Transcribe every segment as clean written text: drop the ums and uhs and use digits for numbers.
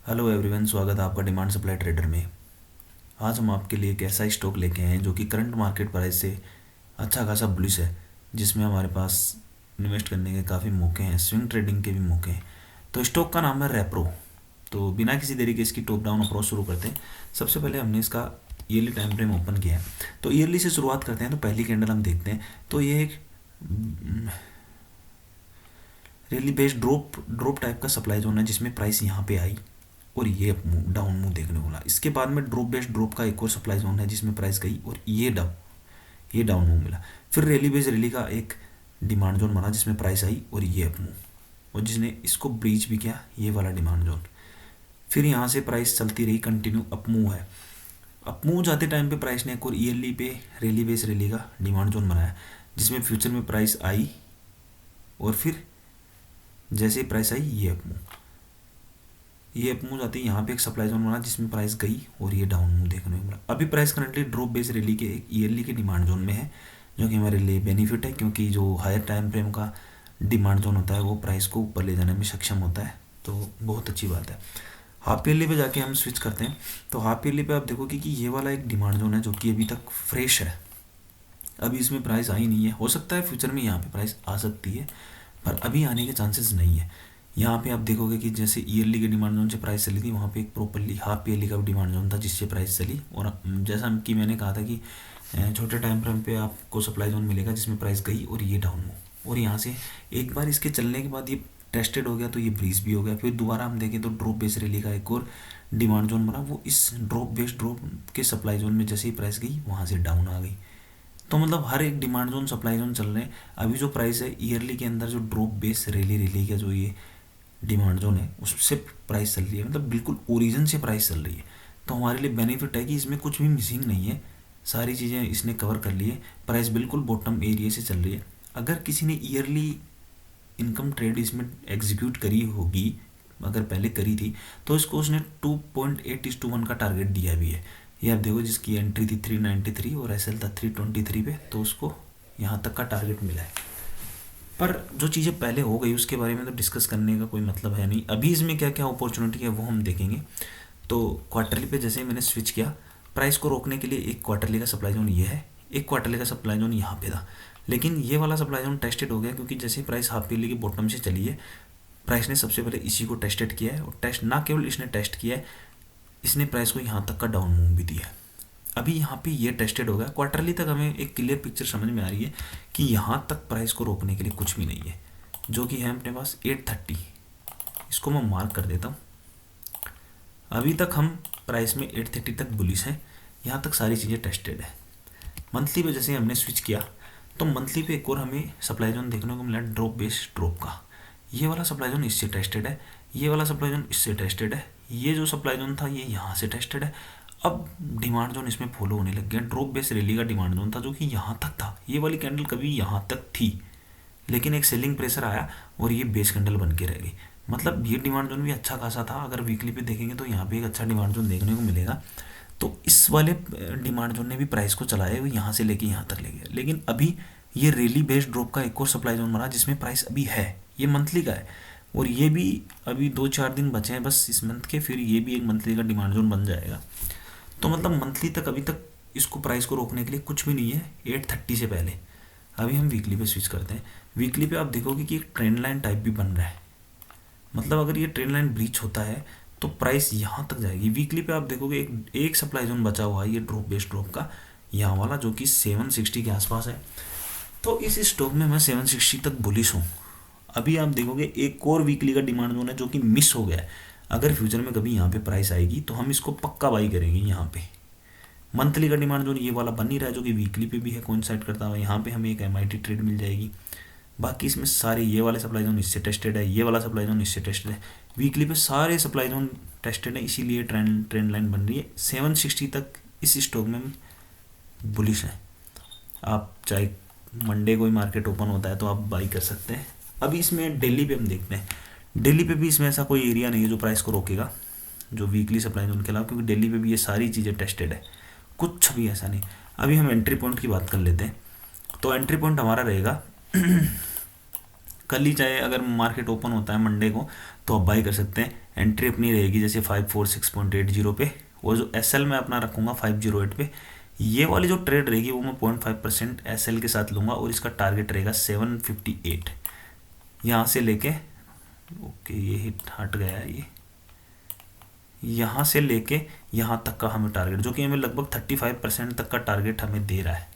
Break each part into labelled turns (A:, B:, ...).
A: Hello everyone, स्वागत है आपका डिमांड सप्लाई ट्रेडर में। आज हम आपके लिए एक ऐसा स्टॉक लेके आए हैं जो कि करंट मार्केट प्राइस से अच्छा खासा बुलिश है, जिसमें हमारे पास इन्वेस्ट करने के काफ़ी मौके हैं, स्विंग ट्रेडिंग के भी मौके हैं। तो स्टॉक का नाम है रेप्रो। तो बिना किसी देरी के इसकी टॉप डाउन अप्रोच शुरू करते हैं। सबसे पहले हमने इसका ईयरली टाइम फ्रेम ओपन किया है, तो ईयरली से शुरुआत करते हैं। तो पहली कैंडल हम देखते हैं, तो ये एक रैली बेस्ड ड्रॉप टाइप का सप्लाई जोन है, जिसमें प्राइस यहाँ पे आई और ये डाउन मूव देखने को मिला। इसके बाद में ड्रॉप बेस्ड ड्रॉप का एक और सप्लाई जोन है, जिसमें प्राइस गई और ये डाउन मूव मिला। फिर रैली बेस्ड रैली का एक डिमांड जोन बना, जिसमें प्राइस आई और ये अप मूव, और जिसने इसको ब्रीच भी किया, ये वाला डिमांड जोन। फिर यहाँ से प्राइस चलती रही, कंटिन्यू अप मूव है। अप मूव जाते टाइम पे प्राइस ने एक और ईयरली पे रैली बेस्ड रैली का डिमांड जोन बनाया, जिसमें फ्यूचर में प्राइस आई और फिर जैसे ही प्राइस आई ये अप मूव जाती है। यहाँ पे एक सप्लाई जोन बना, जिसमें प्राइस गई और ये डाउन मूव देखने को मिला। अभी price currently drop based rally के एक ईयरली के डिमांड जोन में है, जो कि हमारे लिए बेनिफिट है, क्योंकि जो हायर टाइम फ्रेम का डिमांड जोन होता है वो प्राइस को ऊपर ले जाने में सक्षम होता है, तो बहुत अच्छी बात है। हाफ ईयरली पे जाके हम स्विच करते हैं। तो हाफ ईयरली पे आप देखोगे कि ये वाला एक डिमांड जोन है, जो कि अभी तक फ्रेश है, अभी इसमें प्राइस आई नहीं है। हो सकता है फ्यूचर में यहाँ पे प्राइस आ सकती है, पर अभी आने के चांसेस नहीं है। यहाँ पे आप देखोगे कि जैसे ईयरली के डिमांड जोन से प्राइस चली थी, वहाँ पे एक प्रॉपरली हाफ ईयरली का डिमांड जोन था, जिससे प्राइस चली। और जैसा कि मैंने कहा था कि छोटे टाइम फ्रेम पे आपको सप्लाई जोन मिलेगा, जिसमें प्राइस गई और ये डाउन मूव, और यहाँ से एक बार इसके चलने के बाद ये टेस्टेड हो गया, तो ये ब्रीज भी हो गया। फिर दोबारा हम देखें तो ड्रॉप बेस्ड रैली का एक और डिमांड जोन बना, वो इस ड्रॉप बेस्ड ड्रॉप के सप्लाई जोन में जैसे ही प्राइस गई, वहाँ से डाउन आ गई। तो मतलब हर एक डिमांड जोन सप्लाई जोन चल रहे हैं। अभी जो प्राइस है ईयरली के अंदर, जो ड्रॉप बेस रैली का जो ये डिमांड जोन है, उससे प्राइस चल रही है, मतलब बिल्कुल ओरिजिन से प्राइस चल रही है। तो हमारे लिए बेनिफिट है कि इसमें कुछ भी मिसिंग नहीं है, सारी चीज़ें इसने कवर कर ली है। प्राइस बिल्कुल बॉटम एरिया से चल रही है। अगर किसी ने ईयरली इनकम ट्रेड इसमें एग्जीक्यूट करी होगी, अगर पहले करी थी, तो इसको उसने 2.8:1 का टारगेट दिया भी है। ये आप देखो, जिसकी एंट्री थी 393 और एसएल था 323 पे, तो उसको यहाँ तक का टारगेट मिला है। पर जो चीज़ें पहले हो गई उसके बारे में तो डिस्कस करने का कोई मतलब है नहीं। अभी इसमें क्या क्या अपॉर्चुनिटी है वो हम देखेंगे। तो क्वार्टरली पे जैसे ही मैंने स्विच किया, प्राइस को रोकने के लिए एक क्वार्टरली का सप्लाई जोन ये है, एक क्वार्टरली का सप्लाई जोन यहाँ पे था। लेकिन ये वाला सप्लाई जोन टेस्टेड हो गया, क्योंकि जैसे ही प्राइस हाफ ईयरली के बॉटम से चली है, प्राइस ने सबसे पहले इसी को टेस्टेड किया है। और टेस्ट ना केवल इसने टेस्ट किया है, इसने प्राइस को यहाँ तक का डाउन मूव भी दिया है। अभी यहाँ पे ये टेस्टेड हो गया। क्वार्टरली तक हमें एक क्लियर पिक्चर समझ में आ रही है कि यहाँ तक प्राइस को रोकने के लिए कुछ भी नहीं है, जो कि है अपने पास 830। इसको मैं मार्क कर देता हूँ। अभी तक हम प्राइस में 830 तक बुलिश हैं, यहाँ तक सारी चीज़ें टेस्टेड है। मंथली पे जैसे हमने स्विच किया, तो मंथली पे एक और हमें सप्लाई जोन देखने को मिला, ड्रॉप बेस्ड ड्रॉप का। ये वाला सप्लाई जोन इससे टेस्टेड है, ये वाला सप्लाई जोन इससे टेस्टेड है, ये जो सप्लाई जोन था ये यहाँ से टेस्टेड है। अब डिमांड जोन इसमें फॉलो होने लग गया। ड्रॉप बेस्ड रैली का डिमांड जोन था, जो कि यहाँ तक था। ये वाली कैंडल कभी यहाँ तक थी, लेकिन एक सेलिंग प्रेशर आया और ये बेस कैंडल बन के रह गई। मतलब ये डिमांड जोन भी अच्छा खासा था। अगर वीकली पे देखेंगे तो यहाँ पे एक अच्छा डिमांड जोन देखने को मिलेगा। तो इस वाले डिमांड जोन ने भी प्राइस को चलाया, वो यहाँ से लेके यहाँ तक ले गया। लेकिन अभी ये रैली बेस्ड ड्रॉप का एक और सप्लाई जोन बना, जिसमें प्राइस अभी है, ये मंथली का है, और ये भी अभी 2-4 दिन बचे हैं बस इस मंथ के, फिर ये भी एक मंथली का डिमांड जोन बन जाएगा। तो मतलब मंथली तक अभी तक इसको प्राइस को रोकने के लिए कुछ भी नहीं है 830 से पहले। अभी हम वीकली पे स्विच करते हैं। वीकली पे आप देखोगे कि एक ट्रेंड लाइन टाइप भी बन रहा है। मतलब अगर ये ट्रेंड लाइन ब्रीच होता है तो प्राइस यहाँ तक जाएगी। वीकली पे आप देखोगे एक सप्लाई जोन बचा हुआ है, ये ड्रॉप बेस्ड ड्रॉप का, यहाँ वाला, जो कि 760 के आसपास है। तो इस स्टॉक में मैं 760 तक बुलिश हूँ। अभी आप देखोगे एक और वीकली का डिमांड जोन है, जो कि मिस हो गया है। अगर फ्यूचर में कभी यहाँ पे प्राइस आएगी तो हम इसको पक्का बाई करेंगे। यहाँ पे मंथली का डिमांड जोन ये वाला बन नहीं रहा है, जो कि वीकली पे भी है, कोइंसाइड करता हुआ। यहाँ पे हमें एक एमआईटी ट्रेड मिल जाएगी। बाकी इसमें सारे ये वाले सप्लाई जोन इससे टेस्टेड है, ये वाला सप्लाई जोन इससे टेस्टेड है। वीकली पे सारे सप्लाई जोन टेस्टेड है, इसीलिए ट्रेंड लाइन बन रही है। 760 तक इस स्टॉक में बुलिश है। आप चाहे मंडे को ही मार्केट ओपन होता है तो आप बाई कर सकते हैं। अभी इसमें डेली पे हम देखते हैं। डेली पे भी इसमें ऐसा कोई एरिया नहीं है जो प्राइस को रोकेगा, जो वीकली सप्लाई जोन के अलावा, क्योंकि डेली पे भी ये सारी चीज़ें टेस्टेड है, कुछ भी ऐसा नहीं। अभी हम एंट्री पॉइंट की बात कर लेते हैं। तो एंट्री पॉइंट हमारा रहेगा कल ही, चाहे अगर मार्केट ओपन होता है मंडे को, तो आप बाई कर सकते हैं। एंट्री अपनी रहेगी जैसे 546.80 पे, और जो एस एल मैं अपना रखूँगा 508 पे। ये वाली जो ट्रेड रहेगी वो मैं 0.5% एस एल के साथ लूँगा, और इसका टारगेट रहेगा 758 यहाँ से लेके, ओके ये हिट हट गया है, ये यहाँ से लेके यहाँ तक का हमें टारगेट, जो कि हमें लगभग 35% तक का टारगेट हमें दे रहा है।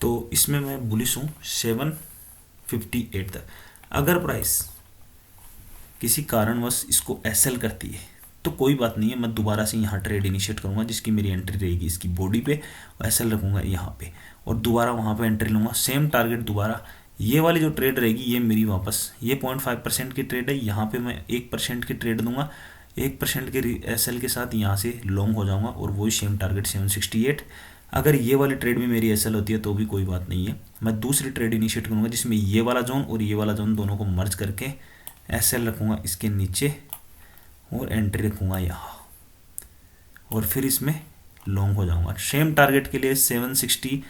A: तो इसमें मैं बुलिश हूँ 758 तक। अगर प्राइस किसी कारणवश इसको एसएल करती है तो कोई बात नहीं है, मैं दोबारा से यहाँ ट्रेड इनिशिएट करूँगा, जिसकी मेरी एंट्री रहेगी इसकी बॉडी पे, और एसएल रखूँगा यहाँ पे, और दोबारा वहाँ पे एंट्री लूँगा, सेम टारगेट दोबारा। ये वाली जो ट्रेड रहेगी ये मेरी वापस, ये 0.5% की ट्रेड है, यहाँ पे मैं 1% की ट्रेड दूंगा, 1% के एसएल के साथ यहाँ से लॉन्ग हो जाऊँगा, और वही सेम टारगेट 768। अगर ये वाली ट्रेड भी मेरी एसएल होती है तो भी कोई बात नहीं है, मैं दूसरी ट्रेड इनिशिएट करूँगा जिसमें ये वाला जोन और ये वाला जोन दोनों को मर्ज करके एसएल रखूँगा इसके नीचे, और एंट्री रखूँगा यहाँ, और फिर इसमें लॉन्ग हो जाऊँगा। सेम टारगेट के लिए 760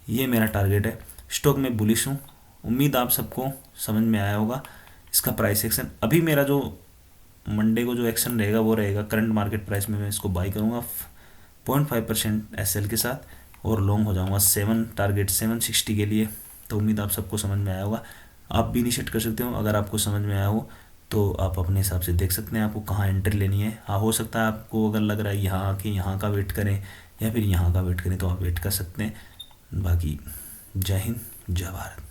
A: ये मेरा टारगेट है। स्टॉक में बुलिश हूँ, उम्मीद आप सबको समझ में आया होगा। इसका प्राइस एक्शन अभी मेरा जो मंडे को जो एक्शन रहेगा वो रहेगा करंट मार्केट प्राइस में, मैं इसको बाई करूँगा 0.5% एसएल के साथ, और लॉन्ग हो जाऊँगा टारगेट 760 के लिए। तो उम्मीद आप सबको समझ में आया होगा, आप भी इनिशिएट कर सकते हो। अगर आपको समझ में आया हो तो आप अपने हिसाब से देख सकते हैं आपको कहाँ एंट्री लेनी है। हाँ, हो सकता है आपको अगर लग रहा है यहाँ आके यहाँ का वेट करें या फिर यहाँ का वेट करें, तो आप वेट कर सकते हैं। बाकी जय हिंद, जय भारत।